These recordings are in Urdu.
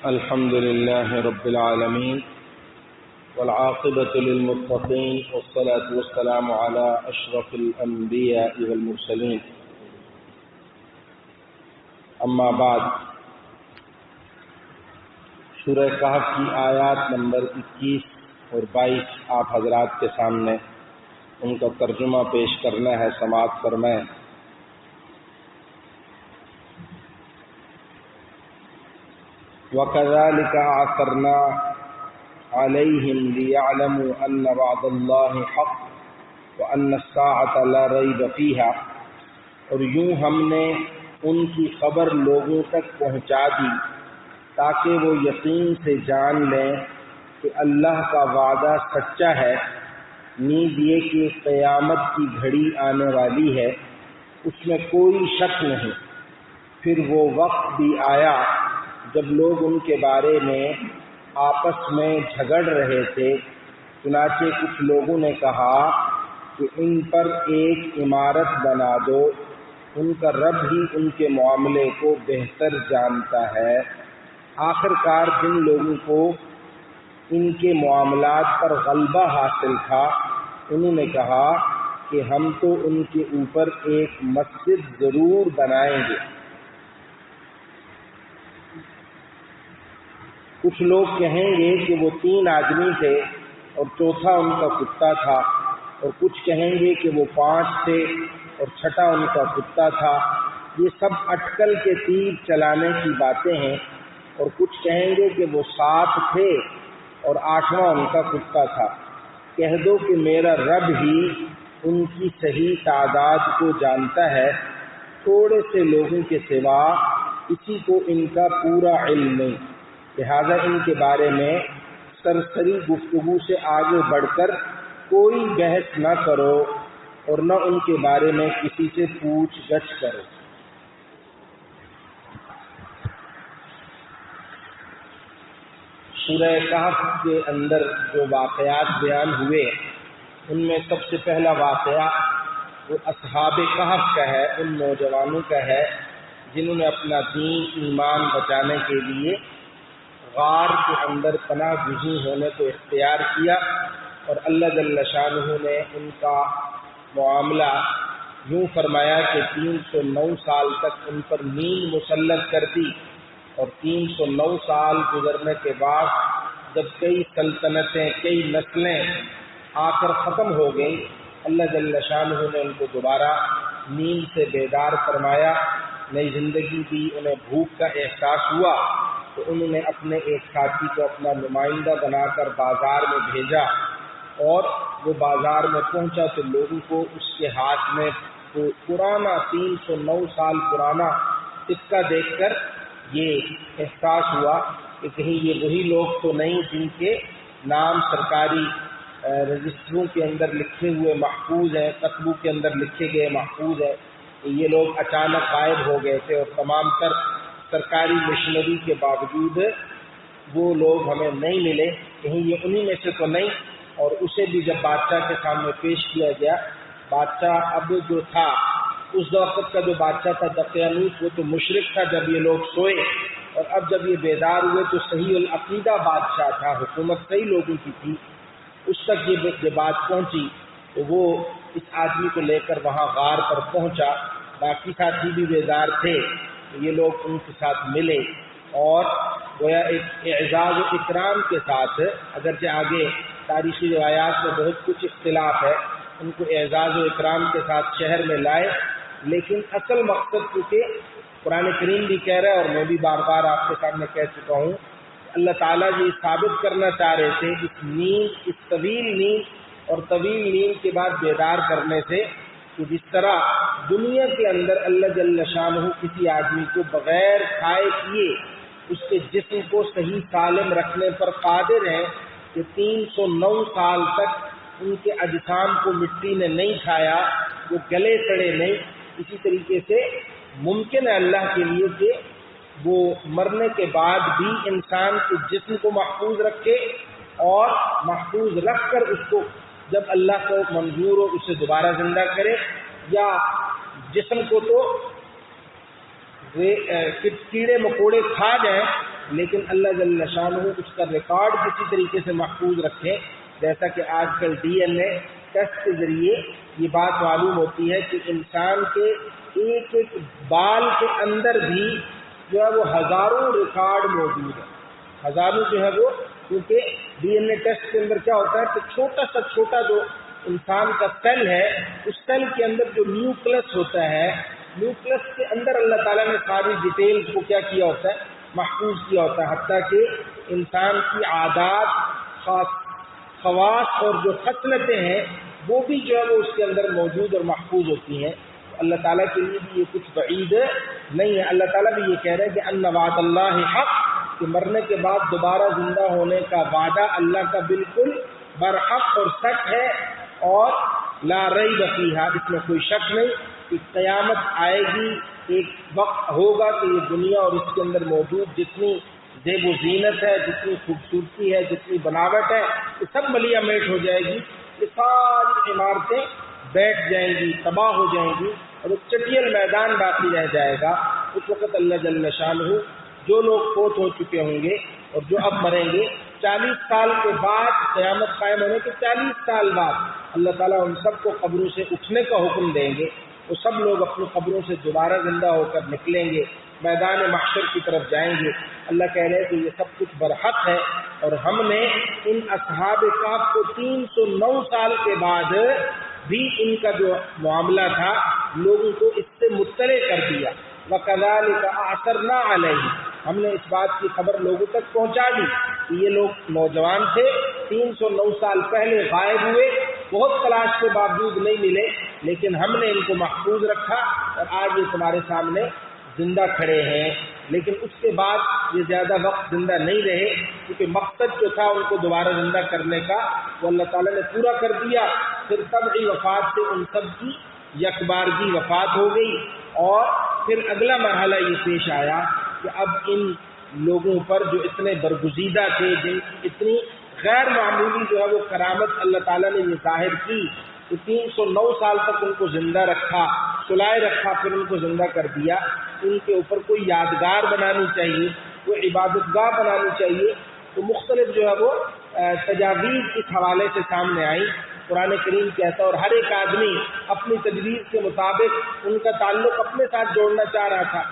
الحمد لله رب العالمين والعاقبة للمتقين والصلاة والسلام على أشرف الأنبياء والمرسلين اما بعد سورہ کہف کی آیات نمبر 21 اور 22 آپ حضرات کے سامنے ان کا ترجمہ پیش کرنا ہے، سماعت فرمائیں۔ وَكَذَلِكَ أَعْثَرْنَا عَلَيْهِمْ لِيَعْلَمُوا أَنَّ وَعْدَ اللَّهِ حَقٌّ وَأَنَّ السَّاعَةَ لَا رَيْبَ فِيهَا، اور یوں ہم نے ان کی خبر لوگوں تک پہنچا دی تاکہ وہ یقین سے جان لیں کہ اللہ کا وعدہ سچا ہے، نیز یہ کہ قیامت کی گھڑی آنے والی ہے، اس میں کوئی شک نہیں۔ پھر وہ وقت بھی آیا جب لوگ ان کے بارے میں آپس میں جھگڑ رہے تھے، چنانچہ کچھ لوگوں نے کہا کہ ان پر ایک عمارت بنا دو، ان کا رب ہی ان کے معاملے کو بہتر جانتا ہے۔ آخر کار جن لوگوں کو ان کے معاملات پر غلبہ حاصل تھا، انہوں نے کہا کہ ہم تو ان کے اوپر ایک مسجد ضرور بنائیں گے۔ کچھ لوگ کہیں گے کہ وہ 3 آدمی تھے اور چوتھا ان کا کتا تھا، اور کچھ کہیں گے کہ وہ 5 تھے اور چھٹا ان کا کتا تھا۔ یہ سب اٹکل کے تیر چلانے کی باتیں ہیں۔ اور کچھ کہیں گے کہ وہ 7 تھے اور 8واں ان کا کتا تھا۔ کہہ دو کہ میرا رب ہی ان کی صحیح تعداد کو جانتا ہے، تھوڑے سے لوگوں کے سوا کسی کو ان کا پورا علم نہیں، لہذا ان کے بارے میں سرسری گفتگو سے آگے بڑھ کر کوئی بحث نہ کرو اور نہ ان کے بارے میں کسی سے پوچھ گچھ کرو۔ سورہ کہف کے اندر جو واقعات بیان ہوئے ان میں سب سے پہلا واقعہ وہ اصحاب کہف کا ہے، ان نوجوانوں کا ہے جنہوں نے اپنا دین ایمان بچانے کے لیے غار کے اندر پناہ گزین ہونے کو اختیار کیا، اور اللہ جل شانہ نے ان کا معاملہ یوں فرمایا کہ 309 سال تک ان پر نیند مسلط کر دی، اور 309 سال گزرنے کے بعد جب کئی سلطنتیں، کئی نسلیں آ کر ختم ہو گئیں، اللہ جل شانہ نے ان کو دوبارہ نیند سے بیدار فرمایا، نئی زندگی دی، انہیں بھوک کا احساس ہوا تو انہوں نے اپنے ایک ساتھی کو اپنا نمائندہ بنا کر بازار میں بھیجا، اور وہ بازار میں پہنچا تو لوگوں کو اس کے ہاتھ میں پرانا 309 سال پرانا سکہ دیکھ کر یہ احساس ہوا کہ کہیں یہ وہی لوگ تو نہیں جن کے نام سرکاری رجسٹروں کے اندر لکھے ہوئے محفوظ ہیں، کتبوں کے اندر لکھے گئے محفوظ ہیں۔ یہ لوگ اچانک غائب ہو گئے تھے، اور تمام تر سرکاری مشنری کے باوجود وہ لوگ ہمیں نہیں ملے، کہیں یہ انہی میں سے تو نہیں۔ اور اسے بھی جب بادشاہ کے سامنے پیش کیا گیا، بادشاہ اب جو تھا اس وقت کا جو بادشاہ تھا دقیانوس، وہ تو مشرک تھا جب یہ لوگ سوئے، اور اب جب یہ بیدار ہوئے تو صحیح العقیدہ بادشاہ تھا، حکومت صحیح لوگوں کی تھی، اس تک یہ بات پہنچی تو وہ اس آدمی کو لے کر وہاں غار پر پہنچا، باقی ساتھی بھی بیدار تھے، یہ لوگ ان کے ساتھ ملے، اور گویا ایک اعزاز و اکرام کے ساتھ، اگرچہ آگے تاریخی روایات میں بہت کچھ اختلاف ہے، ان کو اعزاز و اکرام کے ساتھ شہر میں لائے، لیکن اصل مقصد چونکہ قرآن کریم بھی کہہ رہا ہے اور میں بھی بار بار آپ کے سامنے کہہ چکا ہوں، اللہ تعالیٰ یہ ثابت کرنا چاہ رہے تھے اس نیند، اس طویل نیند اور طویل نیند کے بعد بیدار کرنے سے، کہ جس طرح دنیا کے اندر اللہ جل شانہ کسی آدمی کو بغیر کھائے پیے اس کے جسم کو صحیح سالم رکھنے پر قادر ہیں، کہ 309 سال تک ان کے اجسام کو مٹی نے نہیں کھایا، وہ گلے سڑے نہیں، اسی طریقے سے ممکن ہے اللہ کے لیے کہ وہ مرنے کے بعد بھی انسان کے جسم کو محفوظ رکھے، اور محفوظ رکھ کر اس کو جب اللہ کو منظور ہو اسے دوبارہ زندہ کرے، یا جسم کو تو کیڑے مکوڑے کھا جائیں لیکن اللہ جل شانہ اس کا ریکارڈ کسی طریقے سے محفوظ رکھے. جیسا کہ آج کل DNA ٹیسٹ کے ذریعے یہ بات معلوم ہوتی ہے کہ انسان کے ایک ایک بال کے اندر بھی جو ہے وہ ہزاروں ریکارڈ موجود ہے. ہزاروں جو ہے وہ، کیونکہ DNA ٹیسٹ کے اندر کیا ہوتا ہے کہ چھوٹا سا چھوٹا جو انسان کا سیل ہے، اس سیل کے اندر جو نیوکلس ہوتا ہے، نیوکلس کے اندر اللہ تعالیٰ نے ساری ڈیٹیلز کو کیا کیا ہوتا ہے، محفوظ کیا ہوتا ہے. حتیٰ کہ انسان کی عادات، خواص اور جو خصلتیں ہیں وہ بھی جو ہے وہ اس کے اندر موجود اور محفوظ ہوتی ہیں. اللہ تعالیٰ کے لیے بھی یہ کچھ بعید نہیں ہے. اللہ تعالیٰ بھی یہ کہہ رہے ہیں کہ ان وعد اللہ حق، کہ مرنے کے بعد دوبارہ زندہ ہونے کا وعدہ اللہ کا بالکل برحق اور سچ ہے، اور لا ریب فیہا، اس میں کوئی شک نہیں کہ قیامت آئے گی. ایک وقت ہوگا کہ یہ دنیا اور اس کے اندر موجود جتنی زیب و زینت ہے، جتنی خوبصورتی ہے، جتنی بناوٹ ہے، یہ سب ملیہ میٹ ہو جائے گی. یہ ساری عمارتیں بیٹھ جائیں گی، تباہ ہو جائیں گی، اور ایک چٹیل میدان باقی رہ جائے گا. اس وقت اللہ جل شانہ جو لوگ فوت ہو چکے ہوں گے اور جو اب مریں گے، 40 سال کے بعد، قیامت قائم ہونے کے 40 سال بعد اللہ تعالیٰ ان سب کو قبروں سے اٹھنے کا حکم دیں گے. وہ سب لوگ اپنی قبروں سے دوبارہ زندہ ہو کر نکلیں گے، میدان محشر کی طرف جائیں گے. اللہ کہہ رہے ہیں کہ یہ سب کچھ برحق ہے، اور ہم نے ان اصحاب کہف کو 309 سال کے بعد بھی ان کا جو معاملہ تھا لوگوں کو اس سے مطلع کر دیا. وَكَذَلِكَ أَعْثَرْنَا عَلَيْهِ، ہم نے اس بات کی خبر لوگوں تک پہنچا دی کہ یہ لوگ نوجوان تھے، 309 سال پہلے غائب ہوئے، بہت تلاش کے باوجود نہیں ملے، لیکن ہم نے ان کو محفوظ رکھا اور آج یہ تمہارے سامنے زندہ کھڑے ہیں. لیکن اس کے بعد یہ زیادہ وقت زندہ نہیں رہے، کیونکہ مقصد جو تھا ان کو دوبارہ زندہ کرنے کا وہ اللہ تعالیٰ نے پورا کر دیا. پھر طبعی وفات سے ان سب کی یکبارگی وفات ہو گئی، اور پھر اگلا مرحلہ یہ پیش آیا کہ اب ان لوگوں پر جو اتنے برگزیدہ تھے، جن کی اتنی غیر معمولی جو ہے وہ کرامت اللہ تعالیٰ نے یہ ظاہر کی کہ 309 سال تک ان کو زندہ رکھا، سلائے رکھا، پھر ان کو زندہ کر دیا. ان کے اوپر کوئی یادگار بنانی چاہیے، کوئی عبادت گاہ بنانی چاہیے. تو مختلف جو ہے وہ تجاویز اس حوالے سے سامنے آئی. قرآن کریم کہتا ہے، اور ہر ایک آدمی اپنی تجویز کے مطابق ان کا تعلق اپنے ساتھ جوڑنا چاہ رہا تھا.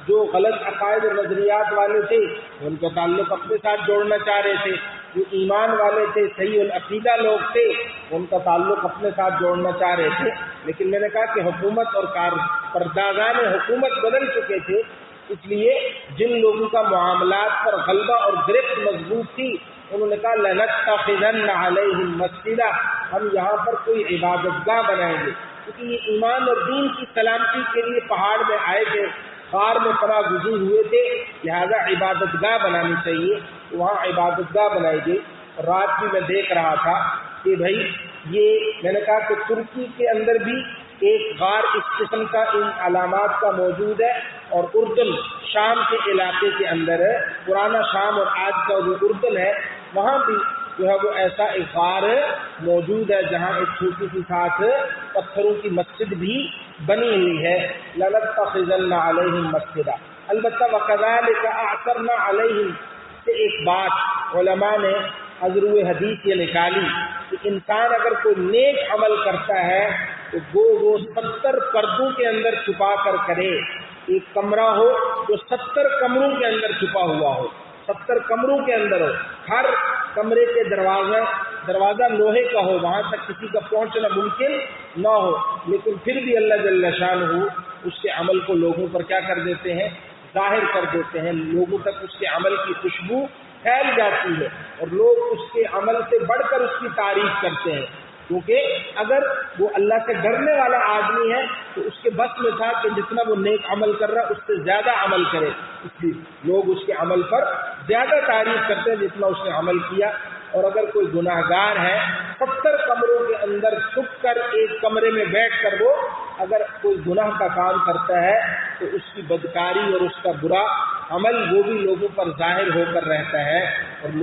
جو غلط عقائد اور نظریات والے تھے ان کا تعلق اپنے ساتھ جوڑنا چاہ رہے تھے، جو ایمان والے تھے، صحیح العقیدہ لوگ تھے، ان کا تعلق اپنے ساتھ جوڑنا چاہ رہے تھے. لیکن میں نے کہا کہ حکومت اور کارپردازان حکومت بدل چکے تھے، اس لیے جن لوگوں کا معاملات پر غلبہ اور گرفت مضبوط تھی انہوں نے کہا لَنَتَّخِذَنَّ عَلَيْهِمْ مَسْجِدًا، ہم یہاں پر کوئی عبادت گاہ بنائیں گے. کیونکہ یہ ایمان اور دین کی سلامتی کے لیے پہاڑ میں آئے تھے، غار میں پناہ گزین ہوئے تھے، لہذا عبادت گاہ بنانی چاہیے. تو وہاں عبادت گاہ بنائی گئی. رات بھی میں دیکھ رہا تھا کہ بھائی یہ میں نے کہا کہ ترکی کے اندر بھی ایک غار اس قسم کا ان علامات کا موجود ہے، اور اردن شام کے علاقے کے اندر ہے، پرانا شام اور آج کا جو اردن ہے وہاں بھی جو ہے وہ ایسا ایک غار موجود ہے جہاں ایک چھوٹی سی ساتھ پتھروں کی مسجد بھی بنی ہوئی ہے. لَنَتَّخِذَنَّ عَلَيْهِمْ مَسْجِدًا. البتہ وَكَذَلِكَ أَعْثَرْنَا عَلَيْهِمْ سے ایک بات علماء نے ازروِ حدیث یہ نکالی کہ انسان اگر کوئی نیک عمل کرتا ہے تو وہ 70 پردوں کے اندر چھپا کر کرے. ایک کمرہ ہو جو 70 کمروں کے اندر چھپا ہوا ہو، 70 کمروں کے اندر ہو، ہر کمرے کے دروازہ لوہے کا ہو، وہاں تک کسی کا پہنچنا ممکن نہ ہو، لیکن پھر بھی اللہ جل شانہ اس کے عمل کو لوگوں پر کیا کر دیتے ہیں، ظاہر کر دیتے ہیں. لوگوں تک اس کے عمل کی خوشبو پھیل جاتی ہے اور لوگ اس کے عمل سے بڑھ کر اس کی تعریف کرتے ہیں. کیونکہ اگر وہ اللہ سے ڈرنے والا آدمی ہے تو اس کے بس میں تھا کہ جتنا وہ نیک عمل کر رہا ہے اس سے زیادہ عمل کرے، اس لیے لوگ اس کے عمل پر زیادہ تعریف کرتے ہیں جتنا اس نے عمل کیا. اور اگر کوئی گناہ گار ہے 70 کمروں کے اندر چھپ کر ایک کمرے میں بیٹھ کر وہ اگر کوئی گناہ کا کام کرتا ہے تو اس کی بدکاری اور اس کا برا عمل وہ بھی لوگوں پر ظاہر ہو کر رہتا ہے، اور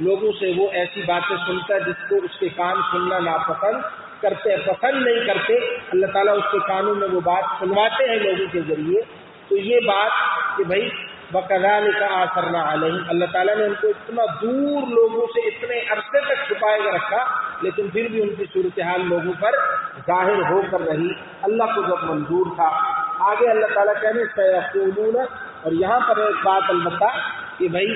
لوگوں سے وہ ایسی باتیں سنتا ہے جس کو اس کے کان سننا ناپسند کرتے، پسند نہیں کرتے. اللہ تعالیٰ اس کے کانوں میں وہ بات سنواتے ہیں لوگوں کے ذریعے. تو یہ بات کہ بھائی وَكَذَلِكَ آثَرْنَا عَلَيْهِمْ، اللہ تعالیٰ نے ان کو اتنا دور لوگوں سے اتنے عرصے تک چھپائے گا رکھا، لیکن پھر بھی ان کی صورتحال لوگوں پر ظاہر ہو کر رہی، اللہ کو جب منظور تھا۔ آگے اللہ تعالیٰ کہنے سَيَقُولُونَ، اور یہاں پر ایک بات البتہ کہ بھائی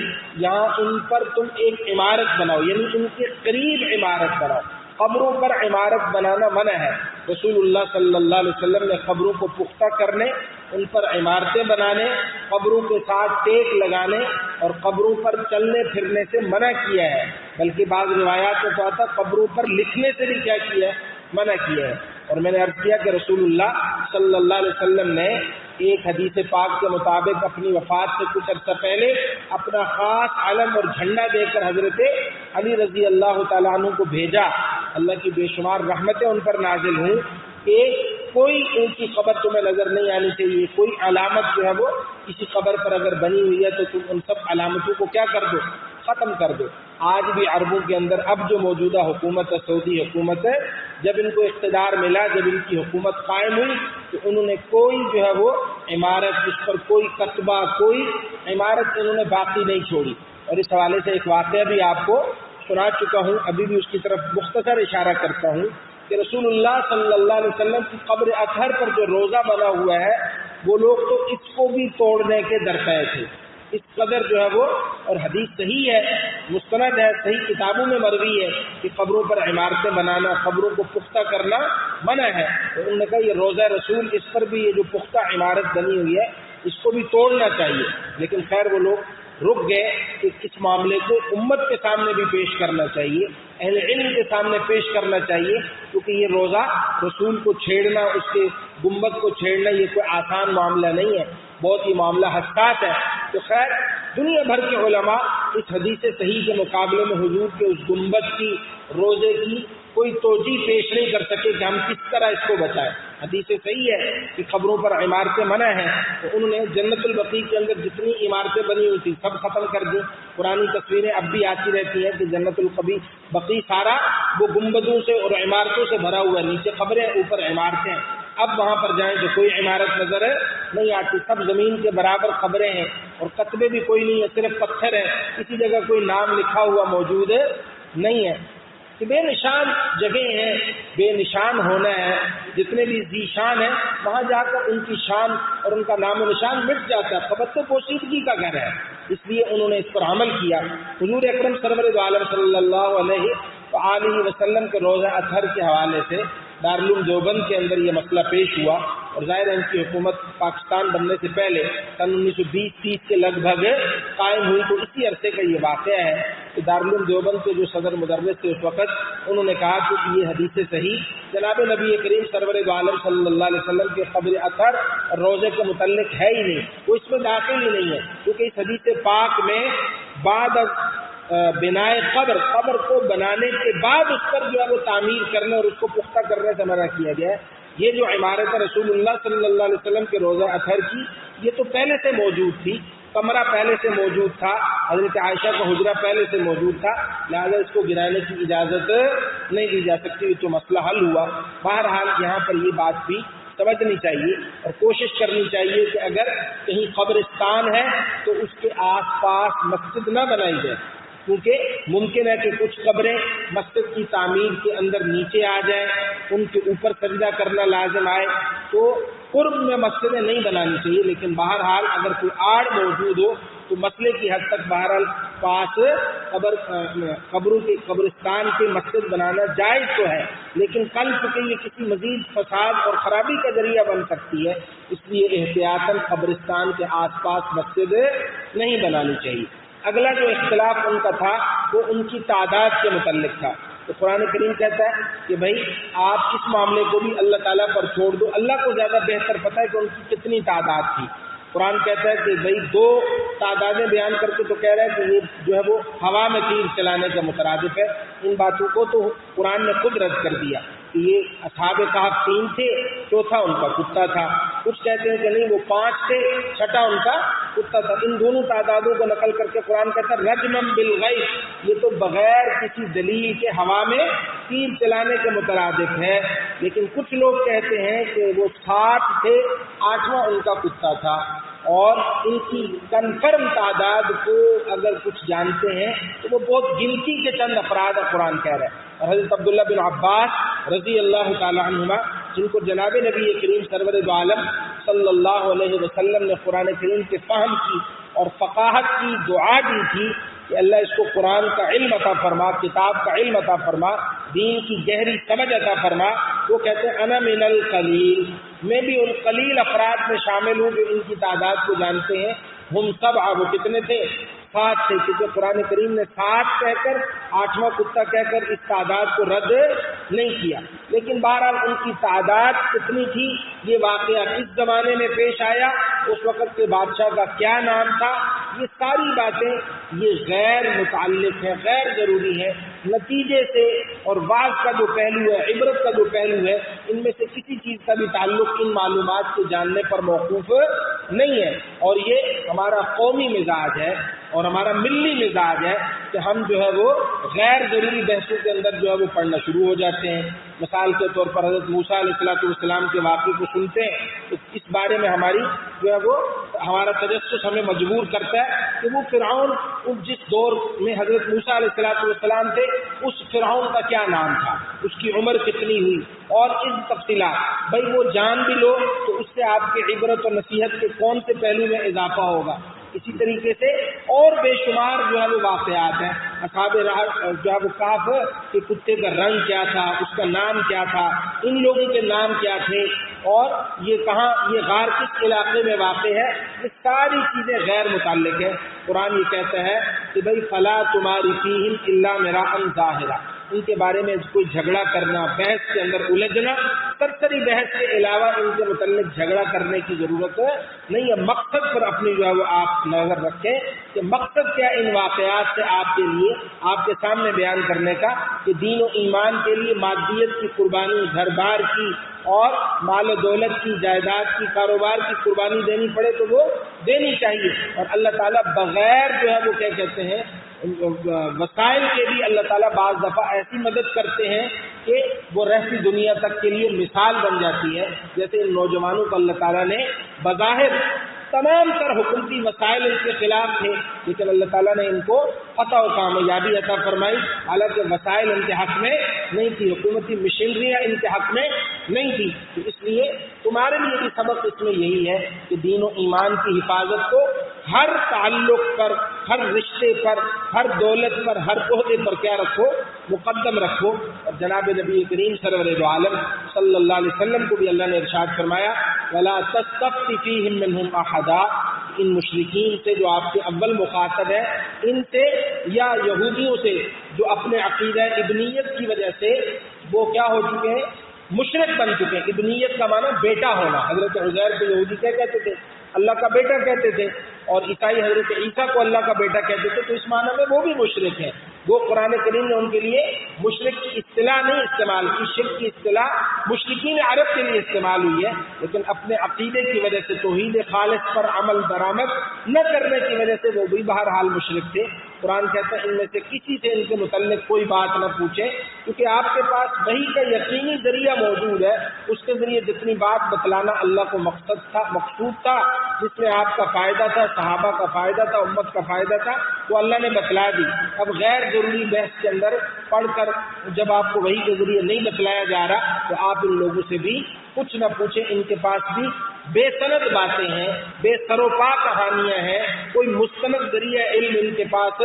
یہاں ان پر تم ایک عمارت بناؤ، یعنی ان کے قریب عمارت بناؤ۔ قبروں پر عمارت بنانا منع ہے۔ رسول اللہ صلی اللہ علیہ وسلم نے قبروں کو پختہ کرنے، ان پر عمارتیں بنانے، قبروں کے ساتھ ٹیک لگانے اور قبروں پر چلنے پھرنے سے منع کیا ہے، بلکہ بعض روایات میں تو آتا قبروں پر لکھنے سے بھی کیا کیا ہے، منع کیا ہے۔ اور میں نے عرض کیا کہ رسول اللہ صلی اللہ علیہ وسلم نے ایک حدیث پاک کے مطابق اپنی وفات سے کچھ عرصہ پہلے اپنا خاص علم اور جھنڈا دے کر حضرت علی رضی اللہ تعالیٰ عنہ کو بھیجا، اللہ کی بے شمار رحمتیں ان پر نازل ہوں، کہ کوئی ان کی قبر تمہیں نظر نہیں آنی چاہیے، کوئی علامت جو ہے وہ کسی قبر پر اگر بنی ہوئی ہے تو تم ان سب علامتوں کو کیا کر دو، ختم کر دو۔ آج بھی عربوں کے اندر اب جو موجودہ حکومت ہے، سعودی حکومت ہے، جب ان کو اقتدار ملا، جب ان کی حکومت قائم ہوئی تو انہوں نے کوئی جو ہے وہ عمارت، اس پر کوئی کتبہ، کوئی عمارت انہوں نے باقی نہیں چھوڑی۔ اور اس حوالے سے ایک واقعہ بھی آپ کو سنا چکا ہوں، ابھی بھی اس کی طرف مختصر اشارہ کرتا ہوں کہ رسول اللہ صلی اللہ علیہ وسلم کی قبر اطہر پر جو روزہ بنا ہوا ہے، وہ لوگ تو اس کو بھی توڑنے کے درپے تھے، اس قدر جو ہے وہ، اور حدیث صحیح ہے، مستند ہے، صحیح کتابوں میں مروی ہے کہ قبروں پر عمارتیں بنانا، قبروں کو پختہ کرنا منع ہے۔ تو انہوں نے کہا یہ روزہ رسول، اس پر بھی یہ جو پختہ عمارت بنی ہوئی ہے اس کو بھی توڑنا چاہیے، لیکن خیر وہ لوگ رک گئے کہ اس معاملے کو امت کے سامنے بھی پیش کرنا چاہیے، اہل علم کے سامنے پیش کرنا چاہیے، کیونکہ یہ روزہ رسول کو چھیڑنا، اس کے گنبد کو چھیڑنا یہ کوئی آسان معاملہ نہیں ہے، بہت ہی معاملہ حساس ہے۔ تو خیر دنیا بھر کے علماء اس حدیث صحیح کے مقابلے میں حضور کے اس گنبد کی، روزے کی کوئی توجیہ پیش نہیں کر سکے کہ ہم کس طرح اس کو بچائیں۔ حدیث صحیح ہے کہ قبروں پر عمارتیں منع ہیں، تو انہوں نے جنت البقیع کے اندر جتنی عمارتیں بنی ہوئی تھی سب ختم کر دی۔ پرانی تصویریں اب بھی آتی رہتی ہیں کہ جنت البقیع سارا وہ گنبدوں سے اور عمارتوں سے بھرا ہوا ہے، نیچے قبریں اوپر عمارتیں، اب وہاں پر جائیں تو کوئی عمارت نظر نہیں آتی، سب زمین کے برابر قبریں ہیں اور کتبے بھی کوئی نہیں ہے، صرف پتھر ہے، کسی جگہ کوئی نام لکھا ہوا موجود نہیں ہے۔ کہ بے نشان جگہ ہیں، بے نشان ہونا ہے، جتنے بھی ذی شان ہیں وہاں جا کر ان کی شان اور ان کا نام و نشان مٹ جاتا ہے، قبر تو پوشیدگی کا گھر ہے، اس لیے انہوں نے اس پر عمل کیا۔ حضور اکرم سرور دو عالم صلی اللہ علیہ وسلم کے روزہ اطہر کے حوالے سے دارالعلوم دیوبند کے اندر یہ مسئلہ پیش ہوا، اور ظاہر ہے ان کی حکومت پاکستان بننے سے پہلے سن 1920-30 کے لگ بھگ قائم ہوئی، تو اسی عرصے کا یہ واقعہ ہے کہ دارالعلوم دیوبند کے جو صدر مدرس تھے اس وقت، انہوں نے کہا کہ یہ حدیث صحیح جناب نبی کریم سرور دو عالم صلی اللہ علیہ وسلم کے قبر اطہر اور روزے کے متعلق ہے ہی نہیں، وہ اس میں داخل ہی نہیں ہے، کیونکہ اس حدیث پاک میں بعد بنائے قبر کو بنانے کے بعد اس پر جو ہے وہ تعمیر کرنے اور اس کو پختہ کرنے سے منع کیا گیا ہے۔ یہ جو عمارت رسول اللہ صلی اللہ علیہ وسلم کے روزہ اطہر کی، یہ تو پہلے سے موجود تھی، کمرہ پہلے سے موجود تھا، حضرت عائشہ کا حجرہ پہلے سے موجود تھا، لہذا اس کو گرانے کی اجازت نہیں دی جا سکتی، یہ تو مسئلہ حل ہوا۔ بہرحال یہاں پر یہ بات بھی سمجھنی چاہیے اور کوشش کرنی چاہیے کہ اگر کہیں قبرستان ہے تو اس کے آس پاس مسجد نہ بنائی جائے، کیونکہ ممکن ہے کہ کچھ قبریں مسجد کی تعمیر کے اندر نیچے آ جائیں، ان کے اوپر سجدہ کرنا لازم آئے، تو قرب میں مسجدیں نہیں بنانی چاہیے، لیکن بہرحال اگر کوئی آڑ موجود ہو تو مسئلے کی حد تک بہرحال پاس قبروں کے قبرستان کے مسجد بنانا جائز تو ہے، لیکن کل چونکہ یہ کسی مزید فساد اور خرابی کا ذریعہ بن سکتی ہے، اس لیے احتیاطاً قبرستان کے آس پاس مسجد نہیں بنانی چاہیے۔ اگلا جو اختلاف ان کا تھا وہ ان کی تعداد کے متعلق تھا، تو قرآن کریم کہتا ہے کہ بھائی آپ اس معاملے کو بھی اللہ تعالیٰ پر چھوڑ دو، اللہ کو زیادہ بہتر پتہ ہے کہ ان کی کتنی تعداد تھی۔ قرآن کہتا ہے کہ بھائی دو تعدادیں بیان کر کے تو کہہ رہا ہے کہ یہ جو ہے وہ ہوا میں تیر چلانے کا مترادف ہے، ان باتوں کو تو قرآن نے خود رد کر دیا کہ یہ اصحاب کہف 3 تھے، چوتھا ان کا کتا تھا، کچھ کہتے ہیں کہ نہیں وہ 5 تھے، چھٹا ان کا کتا تھا۔ ان دونوں تعدادوں کو نقل کر کے قرآن کہتا ہے رجمم بالغیب، یہ تو بغیر کسی دلیل کے ہوا میں تیر چلانے کے مترادف ہے، لیکن کچھ لوگ کہتے ہیں کہ وہ 60 تھے، 8واں ان کا کتا تھا۔ اور ان کی کنفرم تعداد کو اگر کچھ جانتے ہیں تو وہ بہت گنتی کے چند افراد قرآن کہہ رہے ہیں. اور حضرت عبداللہ بن عباس رضی اللہ تعالی عنہما، جن کو جناب نبی کریم سرور دو عالم صلی اللہ علیہ وسلم نے قرآن کریم کے فہم کی اور فقاہت کی دعا دی تھی کہ اللہ اس کو قرآن کا علم عطا فرما، کتاب کا علم عطا فرما، دین کی گہری سمجھ عطا فرما. وہ کہتے ہیں انا من القلیل، میں بھی ان قلیل افراد میں شامل ہوں جو ان کی تعداد کو جانتے ہیں. ہم سب وہ کتنے تھے؟ 7 تھے، کیونکہ قرآن کریم نے 7 کہہ کر 8واں کتا کہہ کر اس تعداد کو رد نہیں کیا. لیکن بہرحال ان کی تعداد کتنی تھی، یہ واقعہ کس زمانے میں پیش آیا، اس وقت کے بادشاہ کا کیا نام تھا، یہ ساری باتیں یہ غیر متعلق ہیں، غیر ضروری ہیں. نتیجے سے اور بعض کا جو پہلو ہے، عبرت کا جو پہلو ہے، ان میں سے کسی چیز کا بھی تعلق ان معلومات کے جاننے پر موقوف نہیں ہے. اور یہ ہمارا قومی مزاج ہے اور ہمارا ملی مزاج ہے کہ ہم جو ہے وہ غیر ضروری بحثوں کے اندر جو ہے وہ پڑھنا شروع ہو جاتے ہیں. مثال کے طور پر حضرت موسیٰ علیہ السلام کے واقعے کو سنتے ہیں تو اس بارے میں ہماری جو ہے وہ ہمارا تجسس ہمیں مجبور کرتا ہے کہ وہ فرعون جس دور میں حضرت موسیٰ علیہ السلام تھے اس فرعون کا کیا نام تھا، اس کی عمر کتنی ہوئی، اور اس تفصیلات بھائی وہ جان بھی لو تو اس سے آپ کی عبرت و نصیحت کے کون سے پہلو میں اضافہ ہوگا. اسی طریقے سے اور بے شمار جو ہے وہ واقعات ہیں. اصحاب جو ہے وہ کہف کہ کتے کا رنگ کیا تھا، اس کا نام کیا تھا، ان لوگوں کے نام کیا تھے، اور یہ کہاں، یہ غار کس علاقے میں واقع ہے، یہ ساری چیزیں غیر متعلق ہے. قرآن یہ کہتا ہے کہ بھائی فلا تماری فیہم الا مراء ظاہرا، ان کے بارے میں کوئی جھگڑا کرنا، بحث کے اندر الجھنا، سرسری بحث کے علاوہ ان کے متعلق جھگڑا کرنے کی ضرورت نہیں ہے. مقصد پر اپنی جو ہے وہ آپ نظر رکھیں کہ مقصد کیا ان واقعات سے آپ کے لیے، آپ کے سامنے بیان کرنے کا، کہ دین و ایمان کے لیے مادیت کی قربانی، گھر بار کی اور مال و دولت کی، جائیداد کی، کاروبار کی قربانی دینی پڑے تو وہ دینی چاہیے. اور اللہ تعالیٰ بغیر جو ہے وہ کیا کہتے ہیں وسائل کے بھی اللہ تعالیٰ بعض دفعہ ایسی مدد کرتے ہیں کہ وہ رہتی دنیا تک کے لیے مثال بن جاتی ہے. جیسے ان نوجوانوں کو اللہ تعالیٰ نے بظاہر تمام تر حکومتی وسائل ان کے خلاف تھے، لیکن اللہ تعالیٰ نے ان کو فتح و کامیابی عطا فرمائی، حالانکہ وسائل ان کے حق میں نہیں تھی، حکومتی مشینریاں ان کے حق میں نہیں تھی. تو اس لیے تمہارے لیے بھی سبق اس میں یہی ہے کہ دین و ایمان کی حفاظت کو ہر تعلق پر، ہر رشتے پر، ہر دولت پر، ہر عہدے پر کیا رکھو، مقدم رکھو. اور جناب نبی کریم سرور دو عالم صلی اللہ علیہ وسلم کو بھی اللہ نے ارشاد فرمایا وَلَا تَسْتَفْتِ فِيهِم مِّنْهُمْ أَحَدًا، ان مشرکین سے جو آپ کے اول مخاطب ہے، ان سے یا یہودیوں سے جو اپنے عقیدہ ابنیت کی وجہ سے وہ کیا ہو چکے ہیں، مشرک بن چکے ہیں. ابنیت کا معنی بیٹا ہونا. حضرت عزیر کو یہودی کیا کہتے تھے؟ اللہ کا بیٹا کہتے تھے. اور عیسائی حضرت عیسیٰ کو اللہ کا بیٹا کہتے تھے. تو اس معنی میں وہ بھی مشرک ہیں. وہ قرآن کریم نے ان کے لیے مشرک کی اصطلاح نہیں استعمال کی، شرک کی اصطلاح مشرکین عرب کے لیے استعمال ہوئی ہے، لیکن اپنے عقیدے کی وجہ سے توحید خالص پر عمل درآمد نہ کرنے کی وجہ سے وہ بھی بہرحال مشرک تھے. قرآن کہتا ہے ان میں سے کسی سے ان کے متعلق کوئی بات نہ پوچھیں، کیونکہ آپ کے پاس وحی کا یقینی ذریعہ موجود ہے. اس کے ذریعے جتنی بات بتلانا اللہ کو مقصود تھا، جس میں آپ کا فائدہ تھا، صحابہ کا فائدہ تھا، امت کا فائدہ تھا، وہ اللہ نے بتلا دی. اب غیر ضروری بحث کے اندر پڑھ کر جب آپ کو وحی کے ذریعے نہیں بتلایا جا رہا تو آپ ان لوگوں سے بھی کچھ نہ پوچھیں. ان کے پاس بھی بے سند باتیں ہیں، بے سروپا کہانیاں ہیں، کوئی مستند ذریعہ علم ان کے پاس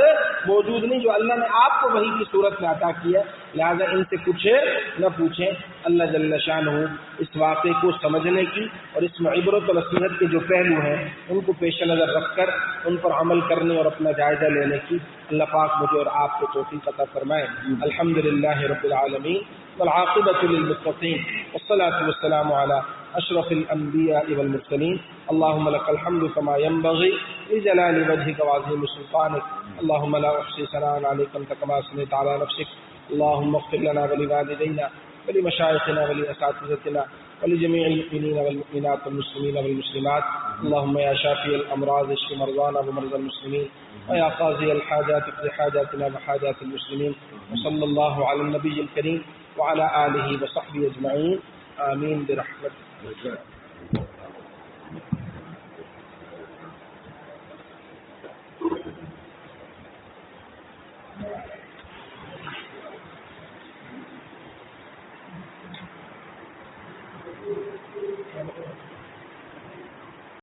موجود نہیں جو اللہ نے آپ کو وحی کی صورت میں عطا کیا. لہذا ان سے کچھ نہ پوچھیں. اللہ جل شانہ اس واقعے کو سمجھنے کی اور اس میں عبرت و نصیحت کے جو پہلو ہیں ان کو پیش نظر رکھ کر ان پر عمل کرنے اور اپنا جائزہ لینے کی اللہ پاک مجھے اور آپ کو توفیق عطا فرمائے. الحمدللہ رب العالمین والعاقبۃ للمتقین والصلاة والسلام علی اشرف الانبیاء والمرسلین. اللهم لك الحمد كما ينبغي لجلال وجهك وعظيم سلطانك. اللهم لا احصي ثناء عليك انت كما اثنيت على نفسك. اللهم اغفر لنا ولوالدينا ولمشايخنا ولاساتذتنا ولجميع المؤمنين والمؤمنات والمسلمين والمسلمات. اللهم يا شافي الامراض اشف مرضانا ومرضى المسلمين ويا قاضي الحاجات اقض حاجاتنا وحاجات المسلمين. وصلى الله على النبي الكريم وعلى آله وصحبه اجمعين. آمين برحمتك.